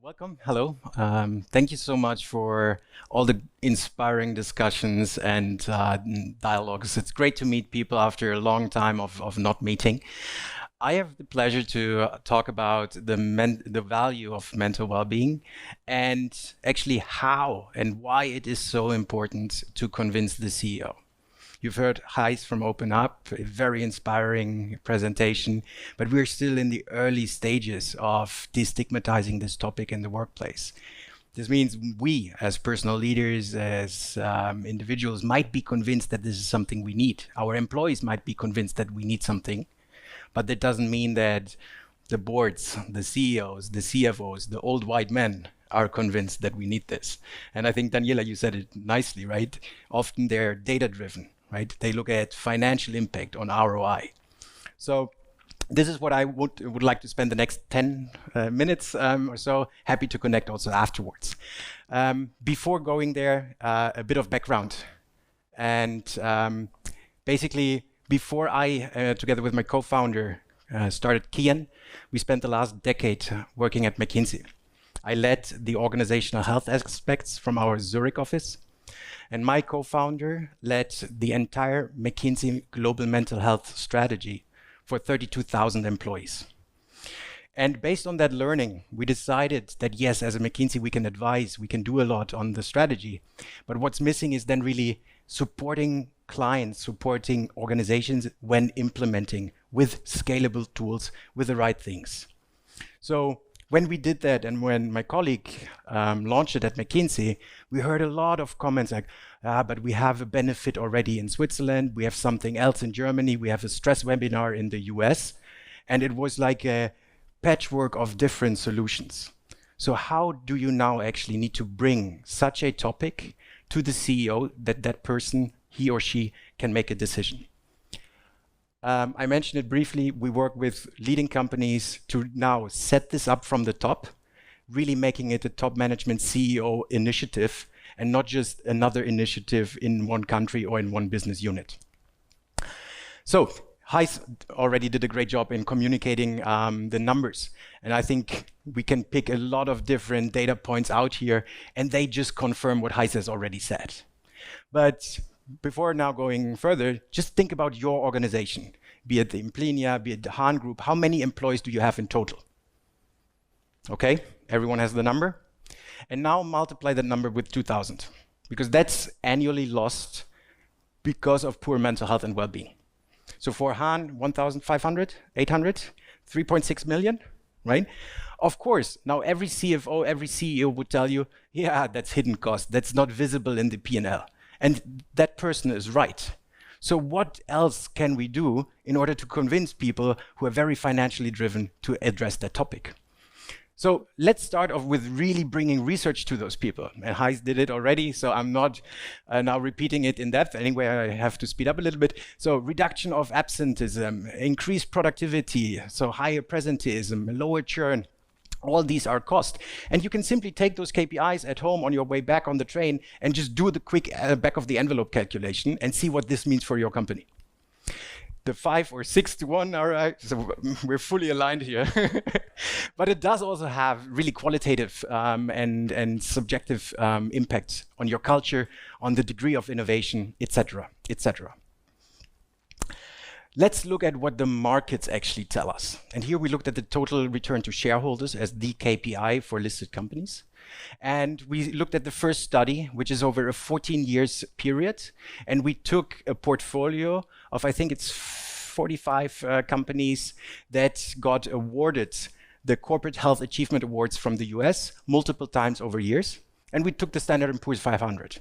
Welcome. Hello. Thank you so much for all the inspiring discussions and dialogues. It's great to meet people after a long time of not meeting. I have the pleasure to talk about the value of mental well-being and actually how and why it is so important to convince the CEO. You've heard Gijs from Open Up, a very inspiring presentation, but we're still in the early stages of destigmatizing this topic in the workplace. This means we, as personal leaders, as individuals, might be convinced that this is something we need. Our employees might be convinced that we need something, but that doesn't mean that the boards, the CEOs, the CFOs, the old white men are convinced that we need this. And I think, Daniela, you said it nicely, right? Often they're data-driven. Right? They look at financial impact on ROI. So this is what I would like to spend the next 10 minutes or so. Happy to connect also afterwards. Before going there, a bit of background. And basically, before I, together with my co-founder, started Kyan, we spent the last decade working at McKinsey. I led the organizational health aspects from our Zurich office. And my co-founder led the entire McKinsey global mental health strategy for 32,000 employees. And based on that learning, we decided that yes, as a McKinsey, we can advise, we can do a lot on the strategy. But what's missing is then really supporting clients, supporting organizations when implementing with scalable tools, with the right things. So when we did that, and when my colleague launched it at McKinsey, we heard a lot of comments like, but we have a benefit already in Switzerland, we have something else in Germany, we have a stress webinar in the US. And it was like a patchwork of different solutions. So how do you now actually need to bring such a topic to the CEO that that person, he or she, can make a decision? I mentioned it briefly. We work with leading companies to now set this up from the top, really making it a top management CEO initiative and not just another initiative in one country or in one business unit. So Gijs already did a great job in communicating the numbers. And I think we can pick a lot of different data points out here, and they just confirm what Gijs has already said. But before now going further, just think about your organization, be it the Implenia, be it the Hahn Group. How many employees do you have in total? Okay, everyone has the number. And now multiply that number with 2,000, because that's annually lost because of poor mental health and well-being. So for Hahn, 1,500, 800, 3.6 million, right? Of course, now every CFO, every CEO would tell you, yeah, that's hidden cost. That's not visible in the P&L. And that person is right. So what else can we do in order to convince people who are very financially driven to address that topic? So let's start off with really bringing research to those people. And Gijs did it already, so I'm not now repeating it in depth. Anyway, I have to speed up a little bit. So reduction of absenteeism, increased productivity, so higher presenteeism, lower churn. All these are cost. And you can simply take those KPIs at home on your way back on the train and just do the quick back of the envelope calculation and see what this means for your company. The 5 or 6 to 1, all right, so we're fully aligned here. But it does also have really qualitative and subjective impacts on your culture, on the degree of innovation, etc., etc. Let's look at what the markets actually tell us. And here we looked at the total return to shareholders as the KPI for listed companies. And we looked at the first study, which is over a 14 years period. And we took a portfolio of, I think it's 45 companies that got awarded the Corporate Health Achievement Awards from the US multiple times over years. And we took the Standard & Poor's 500.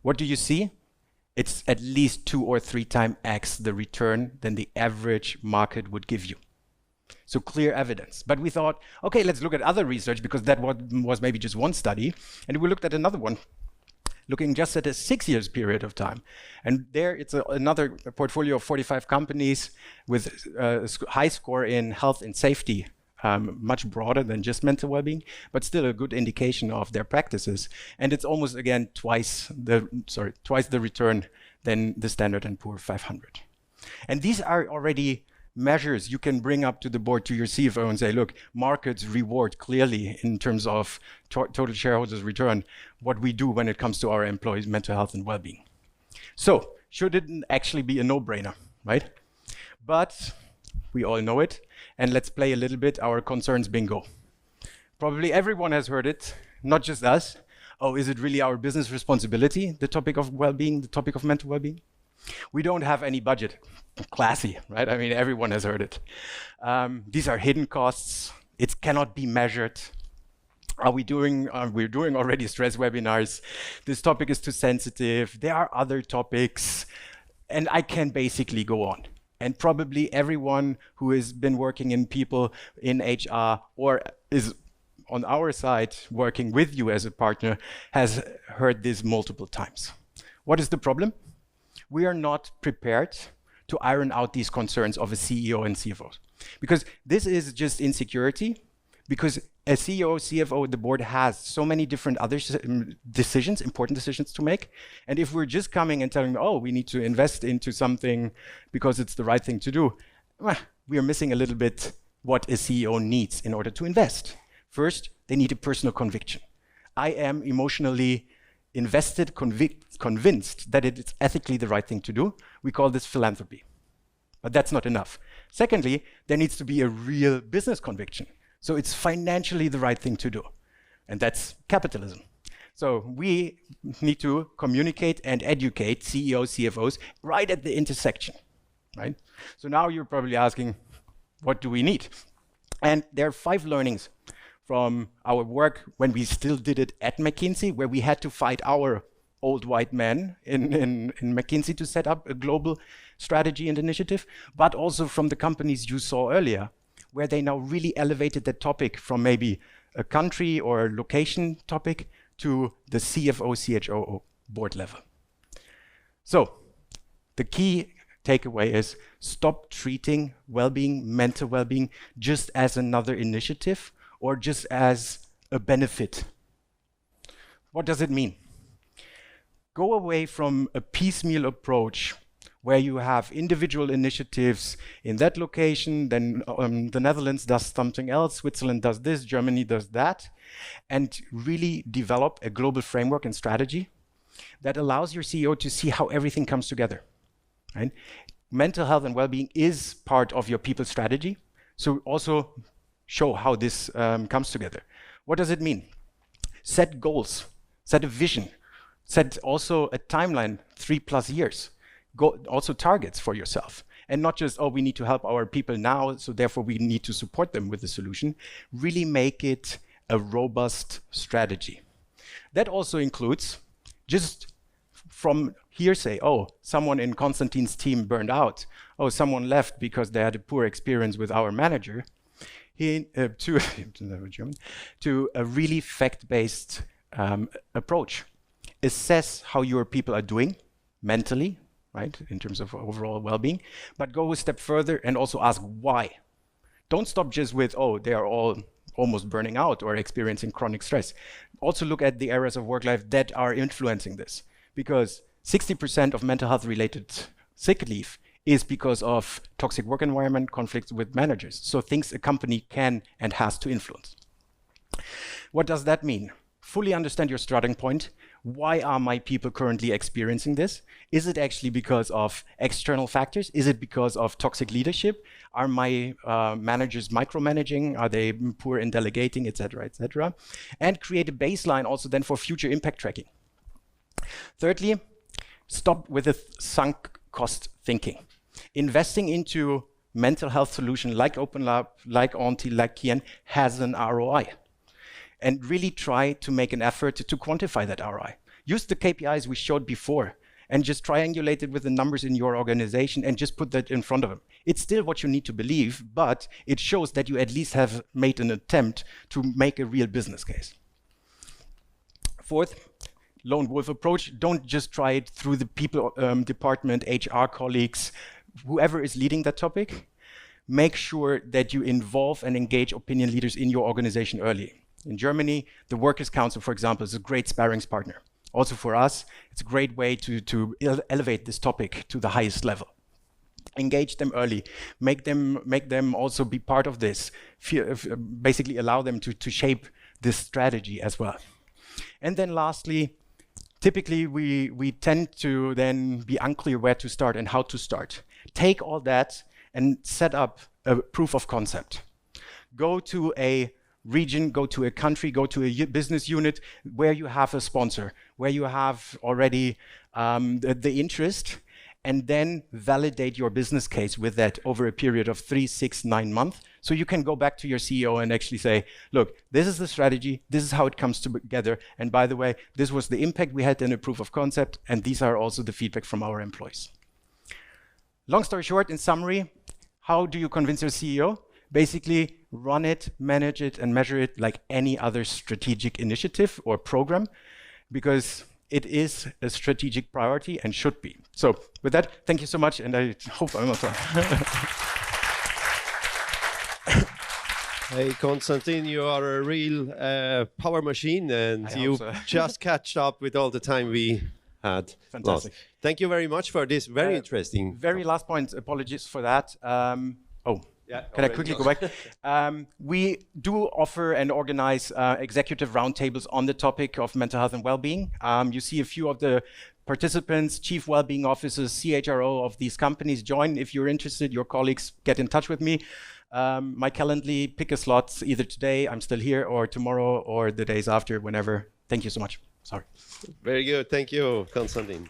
What do you see? It's at least 2 or 3 times X the return than the average market would give you. So clear evidence. But we thought, okay, let's look at other research, because that was maybe just one study. And we looked at another one, looking just at a 6 years period of time. And there it's another portfolio of 45 companies with a high score in health and safety, much broader than just mental well-being, but still a good indication of their practices. And it's almost, again, twice the return than the Standard & Poor's 500. And these are already measures you can bring up to the board, to your CFO, and say, look, markets reward clearly in terms of total shareholders return what we do when it comes to our employees' mental health and well-being. So should it actually be a no-brainer, right? But we all know it, and let's play a little bit our concerns bingo. Probably everyone has heard it, not just us. Oh, is it really our business responsibility, the topic of well-being, the topic of mental well-being? We don't have any budget. Classy, right? I mean, everyone has heard it. These are hidden costs. It cannot be measured. We're doing already stress webinars. This topic is too sensitive. There are other topics, and I can basically go on. And probably everyone who has been working in people in HR or is on our side working with you as a partner has heard this multiple times. What is the problem? We are not prepared to iron out these concerns of a CEO and CFO. Because this is just insecurity, because a CEO, CFO, the board has so many different other decisions, important decisions to make. And if we're just coming and telling them, oh, we need to invest into something because it's the right thing to do, we are missing a little bit what a CEO needs in order to invest. First, they need a personal conviction. I am emotionally invested, convinced that it's ethically the right thing to do. We call this philanthropy. But that's not enough. Secondly, there needs to be a real business conviction. So it's financially the right thing to do. And that's capitalism. So we need to communicate and educate CEOs, CFOs right at the intersection, right? So now you're probably asking, what do we need? And there are 5 learnings from our work when we still did it at McKinsey, where we had to fight our old white men in McKinsey to set up a global strategy and initiative, but also from the companies you saw earlier, where they now really elevated the topic from maybe a country or location topic to the CFO, CHO board level. So the key takeaway is stop treating well-being, mental well-being, just as another initiative or just as a benefit. What does it mean? Go away from a piecemeal approach where you have individual initiatives in that location, then the Netherlands does something else, Switzerland does this, Germany does that, and really develop a global framework and strategy that allows your CEO to see how everything comes together. Right? Mental health and well-being is part of your people strategy, so also show how this comes together. What does it mean? Set goals, set a vision, set also a timeline, 3+ years. Go also targets for yourself. And not just, oh, we need to help our people now, so therefore we need to support them with the solution. Really make it a robust strategy. That also includes just from hearsay, oh, someone in Konstantin's team burned out. Oh, someone left because they had a poor experience with our manager. To a really fact-based approach. Assess how your people are doing mentally, right, in terms of overall well-being, but go a step further and also ask why. Don't stop just with, oh, they are all almost burning out or experiencing chronic stress. Also look at the areas of work life that are influencing this, because 60% of mental health related sick leave is because of toxic work environment, conflicts with managers. So things a company can and has to influence. What does that mean? Fully understand your starting point. Why are my people currently experiencing this? Is it actually because of external factors? Is it because of toxic leadership? Are my managers micromanaging? Are they poor in delegating, et cetera, et cetera? And create a baseline also then for future impact tracking. Thirdly, stop with the sunk cost thinking. Investing into mental health solution like OpenLab, like Auntie, like Kyan has an ROI. And really try to make an effort to quantify that ROI. Use the KPIs we showed before and just triangulate it with the numbers in your organization and just put that in front of them. It's still what you need to believe, but it shows that you at least have made an attempt to make a real business case. Fourth, lone wolf approach. Don't just try it through the people department, HR colleagues, whoever is leading that topic. Make sure that you involve and engage opinion leaders in your organization early. In Germany, the Workers' Council, for example, is a great sparrings partner. Also for us, it's a great way to elevate this topic to the highest level. Engage them early, make them also be part of this, basically allow them to shape this strategy as well. And then lastly, typically we tend to then be unclear where to start and how to start. Take all that and set up a proof of concept. Go to a region, go to a country, go to a business unit where you have a sponsor, where you have already the interest, and then validate your business case with that over a period of 3, 6, 9 months. So you can go back to your CEO and actually say, look, this is the strategy, this is how it comes together, and by the way, this was the impact we had in a proof of concept, and these are also the feedback from our employees. Long story short, in summary, how do you convince your CEO? Basically, run it, manage it, and measure it like any other strategic initiative or program, because it is a strategic priority and should be. So with that, thank you so much, and I hope I'm not wrong. Hey, Konstantin, you are a real power machine, and you just catch up with all the time we had. Fantastic. Lost. Thank you very much for this very interesting. Very last point, apologies for that. Yeah, can I quickly go back? We do offer and organize executive roundtables on the topic of mental health and well-being. You see a few of the participants, chief well-being officers, CHRO of these companies join. If you're interested, your colleagues, get in touch with me. My Calendly, pick a slot either today, I'm still here, or tomorrow, or the days after, whenever. Thank you so much. Sorry. Very good. Thank you, Konstantin.